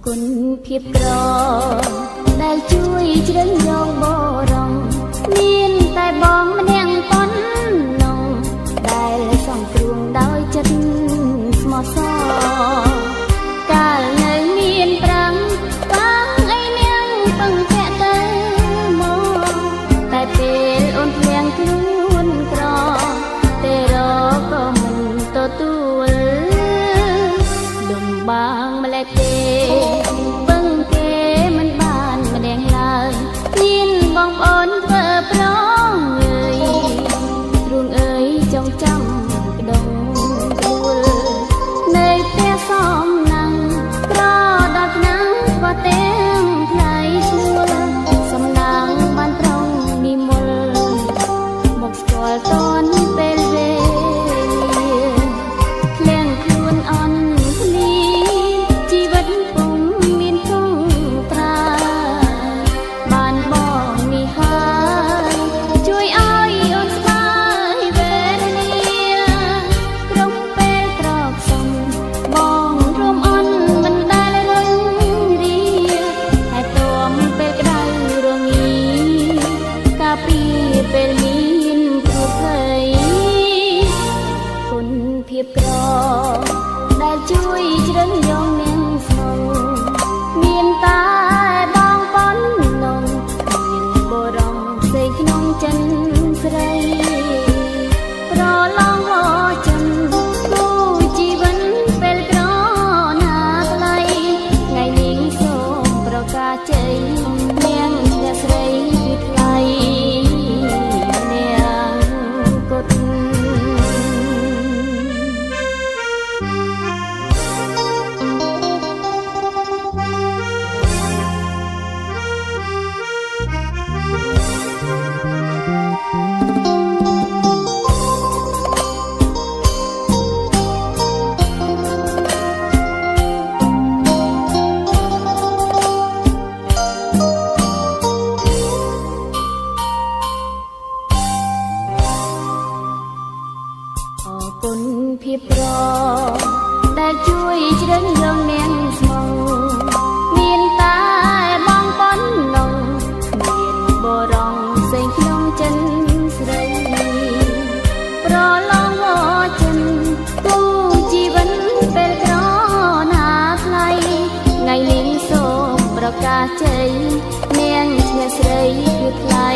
គុណភាពក្រដែលជួយជ្រឹងរងបរំមានតែបងម្នាក់ប៉ុណ្ណោះដែលសង្គ្រោះដោយចិត្តស្មោះសរកាលនៅមានប្រាំងបាំងអីនាងពឹងពាក់ទៅមកតែពេលអូនភ្លៀងខ្លួនក្រតែរកក៏មិនទទួលលំបាកម្លេះទេបងប្អូនធ្វើប្រងអើយទ្រូងអើយចងចាំក្ដុងទួលនៅផ្ទះសំណាំងប្រដល់ឆ្នាំងក៏ទាំងថ្លៃឈ្នួលសំណាងបានប្រងនិមលមកស្គាល់តនពេលវេលាឃ្លាំងខ្លួនអន់ភ្លីជីវិតពុំមានគង់ត្រាបានបងជួយឲ្យអូនស្បាយវេទនាក្រុមពេលត្រកសំបងរួមអូនមិនដែលរុញរាតែទួមពេលក្តៅរងាកាពីពេលមានគ្រោះភ័យគុណភាពក្រដែលជួយជ្រឹងយងនាងស្មងមានតែបងប៉ុណ្ណោះមានបរំក្នុងចិនស្រីប្រឡងហោចិនគូជីវិនពេលក្រណាថ្លៃថ្ងៃនេះសូមប្រកាសជ័យនាងអ្នកស្រីគឺថ្លៃនាងកុដគុណភាពក្រដែលជួយជ្រឹងរងនាងស្មងមានតែបងប៉ុណ្ណោះមានបរំផ្សេងក្នុងចិនស្រីប្រឡងហោចិនគូជីវិនពេលក្រណាថ្លៃថ្ងៃនេះសូមប្រកាសជ័យនាងឈ្នះស្រីគឺថ្លៃ